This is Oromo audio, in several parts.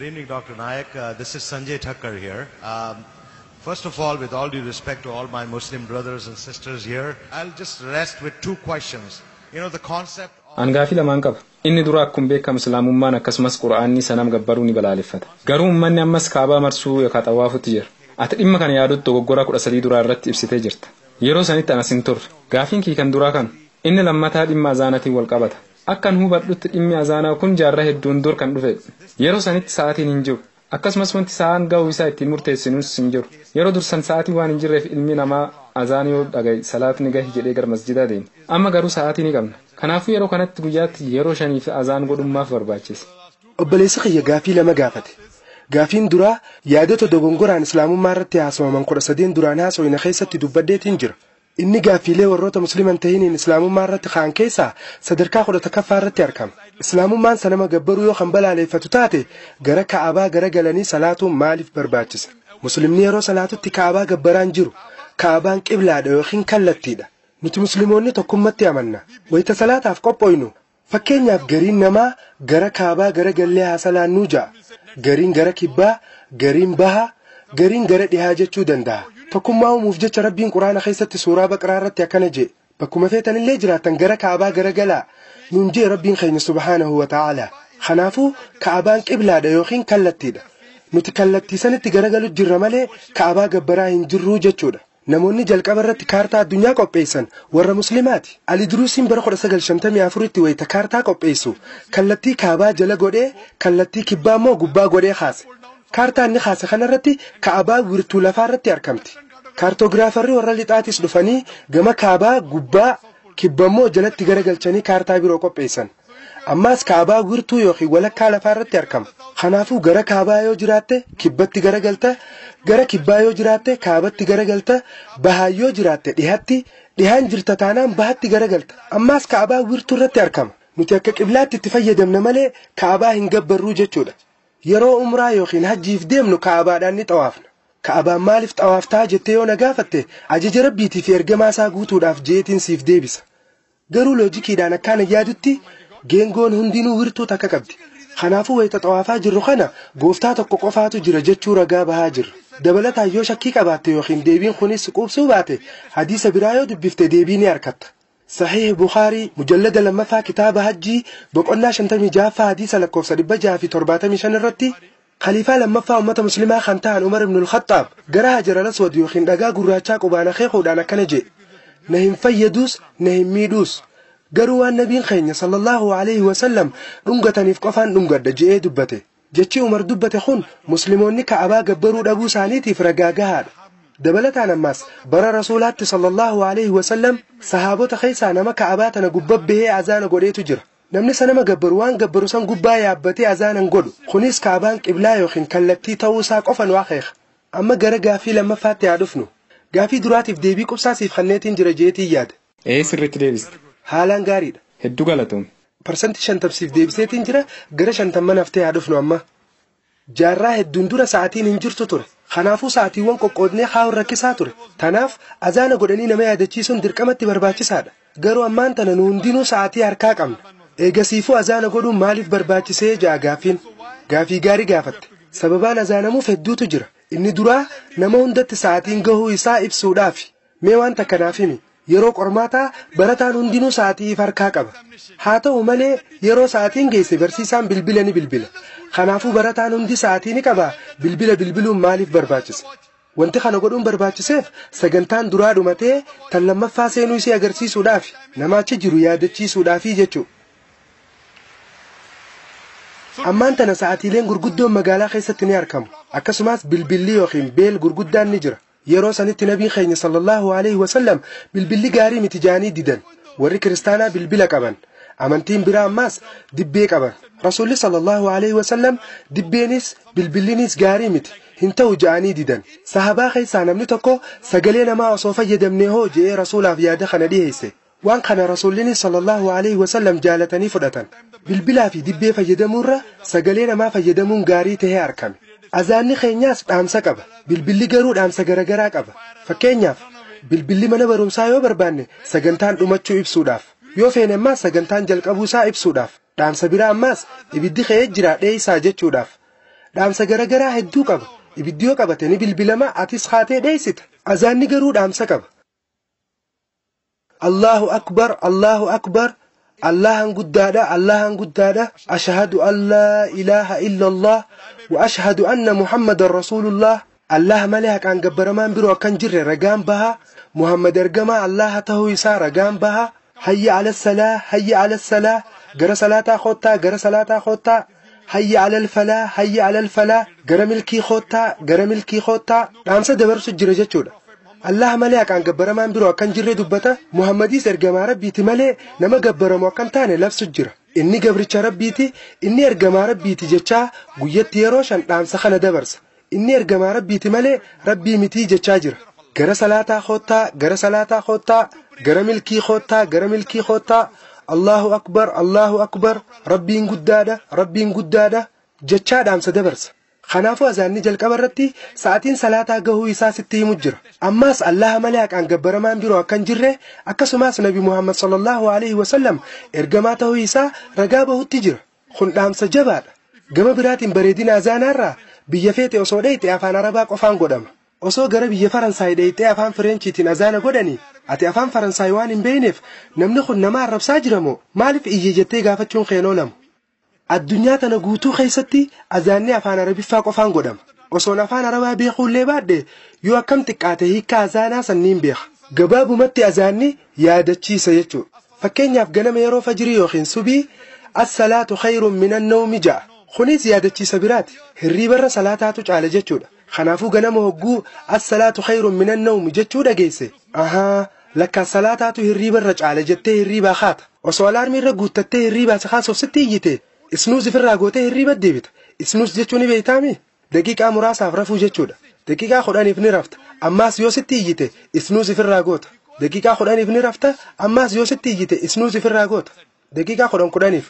evening, Dr. Nayak. This is Sanjay Thakkar here. First of all, with all due respect to all my Muslim brothers and sisters here, I'll just rest with two questions. You know, the concept of... Angaafi lamaan qaba. Inni dura akkuma beekamu islaamummaan akkasumas quraanni sanam gabbaruu ni balaaleffata. Garuu uummanni ammas kaabaa marsuu yookaan xawaafutti jira. Ati dhimma kana yaadutti dogoggora 13 duraa irratti ibsitee jirta. Yeroo sanitti anas hin turre. Gaafiin kee kan duraa kan inni lammataa dhimma azaanaatiin wal qabata. Akkan hubadhutti dhimmi azaanaa kun jaarraa hedduun dur kan dhufe. Yeroo sanitti sa'aatiin hin jiru. Akkasumas wanti sa'aan ga'uu isaa ittiin murteessinuus hin jiru. Yeroo dursan sa'aatii waan hin jirreef ilmi namaa azaan yoo dhagaye salaatni gahi jedhee gara masjidaa deema. Amma garuu sa'aatii ni qabna. Kanaafuu yeroo kanatti guyyaatti yeroo 5 azaan godhummaaf barbaachisa. Obboleessi kiyya gaafii lama gaafate. Gaafiin duraa yaadota dogongoraan islaamummaa irratti haasawaman 13 duraan haasawina keessatti dubbaddeetiin jira. Inni gaafiilee warroota musliman tahiniin islaamummaa irratti kaan keessaa sadarkaa 11ffaa irratti argama. Islaamummaan sanama gabbaruu yoo kan balaaleeffatu taate gara Kaabaa gara galanii salaatuun maaliif barbaachisa? Muslimni yeroo salaatutti Kaabaa gabbaraan jiru. Kaabaan qiblaadha yookiin kallattiidha. Nuti musliimoonni tokkummatti amanna. Wayita salaataaf qophooynu. Fakkeenyaaf gariin namaa gara Kaabaa gara gallee haasalaannuu ja'a. Gariin gara kibbaa, gariin baha, gariin gara dhihaa jechuu danda'a. Tokkummaa uumuuf jecha Rabbiin Quraana keessatti suuraa Baqaraa irratti akkana jedhe. Bakkuma feetanillee jiraatan gara Kaabaa gara galaa. Nuun jee Rabbiin keenya subhaanahu wa ta'ala. Kanaafuu Kaabaan qiblaadha yookiin kallattiidha. Nuti kallattii sanitti garagalu jirra malee Kaabaa gabbaraa hin jirruu jechuudha. Namoonni jalqaba irratti kaartaa addunyaa qopheessan warra muslimaati. Ali Duruusiin bara 1954tti wayita kaartaa qopheessu kallattii Kaabaa jala godhee kallattii kibbaa immoo gubbaa godhee kaase. Kaartaan inni kaase kanarratti Kaabaa wirtuu lafaa irratti argamti. Kaartogiraafarri warra lixaatis dhufanii gama Kaabaa gubbaa kibba immoo jalatti garagalchanii kaartaa biroo qopheessan. Ammaas Kaabaa wirtuu yookiin walakkaa lafaa irratti argama. Kanaafuu gara Kaabaa yoo jiraatte kibbatti garagalta, gara kibbaa yoo jiraatte Kaabatti garagalta, bahaa yoo jiraatte dhihaan jirta taanaan bahatti garagalta. Ammaas Kaabaa wirtuu irratti argama. Nuti akka qiblaatti itti fayyadamna malee Kaabaa hin gabbarruu jechuudha. Yeroo umraa yookiin hajjiif deemnu Kaabaadhaan ni xawaafna. Kaabaan maaliif xawaaftaa jettee yoo na gaafatte ajaja Rabbiitii fi ergamaa isaa guutuudhaaf jeetiin siif deebisa. Garuu loojikiidhaan akkaan yaadutti geengoon hundinuu wirtuu takka qabdi. Kanaafuu wayita xawaafaa jirru kana gooftaa tokko qofaatu jira jechuu ragaa bahaa jirra. Dabalataan yoo shakkii qabaatte yookiin deebiin kunis quubsuu baate hadiisa biraa yoo dubbifte deebii ni argatta. Sahih Bukhari mujallada lammaffaa kitaaba hajjii boqonnaa 56 hadiisa lakkoofsa 675 irratti khaliifaa lammaffaa ummata muslimaa kan ta'an Umar ibn al-Khattab gara Hajar al-Aswad yookiin dhagaa gurraachaa qubaana keekuudhaan akkana jedhe. Na hin fayyadus na hin miidhus. Garuu waan nabiin keenya sallallahu alayhi wa sallam dhungataniif qofaan dhungadha je'ee dubbate. Jechi Umar dubbate kun musliimoonni Kaabaa gabbaruu dhabuu isaaniitiif ragaa gahaadha. Dabalataan ammas bara rasuulaatti sallallahu alayhi wa sallam sahaabota keessaa nama Kaabaa tana gubbabbahee azaana godheetu jira. Namni sanama gabbaru waan gabbaru san gubbaa yaabbatee azaanan godhu. Kunis Kaabaan qiblaa yookiin kallattii ta'uu isaa qofan waa keeka. Amma gara gaafii lammaffaatti haa dhufnu. Gaafii duraatiif deebii qubsaasiif kanneetiin jira jeetii yaada. Sirriitti deebiste. Haalaan gaariidha. Hedduu galatoom. Parsantii 50 deebiseetiin jira gara 50 haftee haa dhufnu amma. Jaarraa hedduun dura sa'aatiin hin jirtu ture. Kanaafuu sa'aatiiwwan qoqqoodnee haa'uun rakkisaa ture. Tanaaf azaana godhanii nama yaadachiisuun dirqamatti barbaachisaadha. Garuu ammaan tana nu hundinuu sa'aatii harkaa qabna. Eegasiifuu azaana godhuun maaliif barbaachisee ja'a gaafiin? Gaafii gaarii gaafatte. Sababaan azaanamuuf hedduutu jira. Inni duraa nama hundatti sa'aatiin gahuu isaa ibsuudhaafi. Mee wanta kanaaf himi. Yeroo qormaataa barataan hundinuu sa'aatii harkaa qaba. Haa ta'u malee yeroo sa'aatiin geesse barsiisaan bilbila ni bilbila. Kanaafuu barataan hundi sa'aatii ni qaba. Bilbiluun maaliif barbaachisa? Wanti kana godhuun barbaachiseef sagantaan duraa dhumatee tan lammaffaa seenuu isii agarsiisuudhaaf nama achi jiru yaadachiisuudhaafi jechuudha. Ammaan tana sa'aatiileen gurguddoon magaalaa keessatti ni argamu. Akkasumas bilbilli yookiin beel gurguddaan ni jira. Yeroo sanitti nabiin keenya sallallahu alayhi wa sallam bilbilli gaarii miti jaanii didan. Warri kiristaanaa bilbila qaban. Amantiin biraa ammaas dibbee qaban. Rasuulli sallallahu alayhi wa sallam dibbeenis bilbillinis gaarii miti. Hin ta'u jaanii didan. Sahabaa keessaa namni tokko sagalee namaa osoo fayyadamnee hoo je'ee rasuulaaf yaada kana dhiyeesse. Waan kana rasuulli sallallahu alayhi wa sallam jaalatanii fudhatan. Bilbilaa fi dibbee fayyadamuurra sagalee namaa fayyadamuun gaarii tahee argame. Azaanni keenyaas dhaamsa qaba. Bilbilli garuu dhaamsa garagaraa qaba. Fakkeenyaaf bilbilli mana barumsaa yoo barbaanne sagantaan dhumachuu ibsuudhaaf. Yoo feene ammaas sagantaan jalqabuu isaa ibsuudhaaf. Dhaamsa biraa ammaas ibiddi ka'ee jira dheeyisaa jechuudhaaf. dhaamsa garagaraa hedduu qaba ibiddiyoo qabate ni bilbilama atis haatee dheessita azaanni garuu dhaamsa qaba Allahu akbar Allahan guddaadha ashhadu an la ilaha illa Allah wa ashhadu anna Muhammadar Rasulullah Allah malee haqaan gabbaramaan biroo akkan jirre ragaan baha Muhammad ergamaa Allah tahuu isaa ragaan baha hayya ala salah gara salaataa khottaa hayya ala falah gara milkii khottaa dhaamsa dabarsu jira jechuudha Allah malee haqaan gabbaramaan biroo akkan jirre dubbata Muhammadis ergamaa rabbiiti malee nama gabbaramu akkan taane labsu jira inni gabricha rabbiiti inni ergamaa rabbiiti jechaa guyyatti yeroo 5 dhaamsa kana dabarsa inni ergamaa rabbiiti malee rabbii mitii jechaa jira gara salaataa khottaa gara milkii khottaa Allahu akbar rabbiin guddaadha jechaa dhaamsa dabarsa kanaafuu azaanni jalqaba irratti sa'aatiin salaataa gahuu isaa sitti himu jira ammaas Allah malee haqaan gabbaramaan biroo akkan jirre akkasumas nabi Muhammad sallallahu alaihi wasallam ergamaa tahuu isaa ragaa bahutti jira kun dhaamsa jabaadha gama biraatiin bareedina azaanaarraa biyya feete osoo dheeyte afaan arabaa qofaan godhama osoo gara biyya faransaay dheeyte afaan fireenchiitiin azaana godhanii ati afaan faransaay waan hin beeyneef namni kun nama arrabsaa jiramoo maaliif iyye jettee gaafachuun keenoo lamu addunyaa tana guutuu keessatti azaanni afaan arabiffaa qofaan godhama osoon afaan arabaa beekuullee baadhe yoo akkam xiqqaate hiikkaa azaanaa sanniin beeka gabaabumatti azaanni yaadachiisa jechuudha fakkeenyaaf ganama yeroo fajrii yookiin subii as-salaatu khayrun minan nawmi ja'a kunis yaadachiisa biraati hirriibarra salaataatu caala jechuudha kanaafuu ganama hogguu as-salaatu khayrun minan nawmi jechuu dhageesse lakka salaataatu hirriibarra caala jettee hirriibaa kaata osoo alaarmiirra guuttattee hirriibaa kaasuuf sitti iyyite isnuus ifirraa gootee hirriiba deebita isnuus jechuun ni beektaami daqiiqaa muraasaaf rafuu jechuudha daqiiqaa 10 ni rafta ammaas yoo sitti iyyite isnuus ifirraa goota daqiiqaa 10 ni rafta ammaas yoo sitti iyyite isnuus ifirraa goota daqiiqaa 10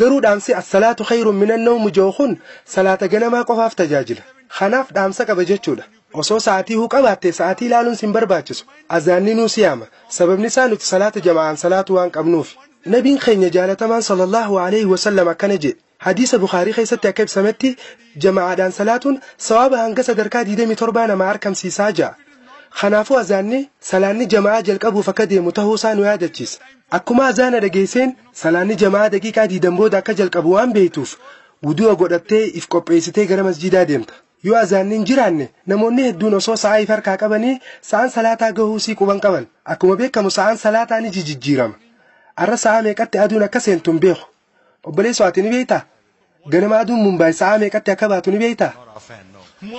garuu dhaamsi as-salaatu khayrun minan nawmi jookhun salaata ganamaa qofaaf tajaajila kanaaf dhaamsa qaba jechuudha osoo sa'aatii huu qabaatte sa'aatii ilaaluun sin barbaachisu azaanni nuu siyaama sababni isaa nuti salaata jamaa'aan salaatu waan qabnuuf nabiin keenya jaalatamaan sallallahu alaihi wasallam akkana jedhe hadiisa bukaarii keessatti akka ibsametti jamaa'aadhaan salaatuun sawaaba hanga sadarkaa 27 nama argamsiisaa ja'a kanaafuu azaanni salaanni jama'aa jalqabuuf akka deemu tahuu isaa nu yaadachiisa akkuma azaana dhageesseen salaanni jama'aa daqiiqaa 20 booda akka jalqabu waan beektuuf wudu'a godhattee if qopheessitee gara masjiidaa deemta yoo azaanni hin jiraanne namoonni hedduun osoo sa'aa if harkaa qabanii sa'aan salaataa gahuu sii quban qaban akkuma beekamu sa'aan salaataa ni jijjiirama arra sa'aa meeqatti aduun akka seentu hin beeku obboleessoo ati ni beektaa ganama aduun mumbaay sa'aa meeqatti akka baatu ni beektaa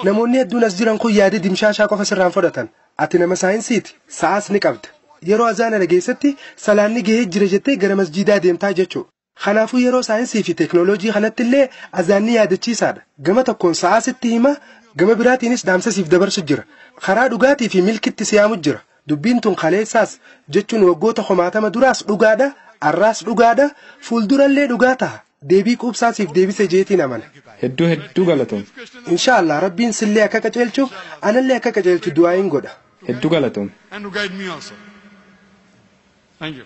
namoonni hedduun as jiran kun yaada dimshaashaa qofa sirraan fudhatan ati nama saayinsiiti sa'aas ni qabda yeroo azaana dhageessetti salaanni gahee jira jettee gara masjiidaa deemtaa jechuudha kanaafuu yeroo saayinsii fi teeknooloojii kanatti illee azaanni yaadachiisaadha gama tokkoon sa'aa sitti hima gama biraatiinis dhaamsa siif dabarsu jira karaa dhugaatii fi milkitti siyaamu jira dubbiin tun kaleessaas jechuun waggoota 90 duraas dhugaadha arraas dhugaadha fuuldurallee dhugaa ta'a deebii quubsaasiif deebise jeetiin amana hedduu galatoom inshallah rabbiin sillee akka qajeelchuuf anallee akka qajeelchu du'aayin godha hedduu galatoom and to guide me also. Thank you.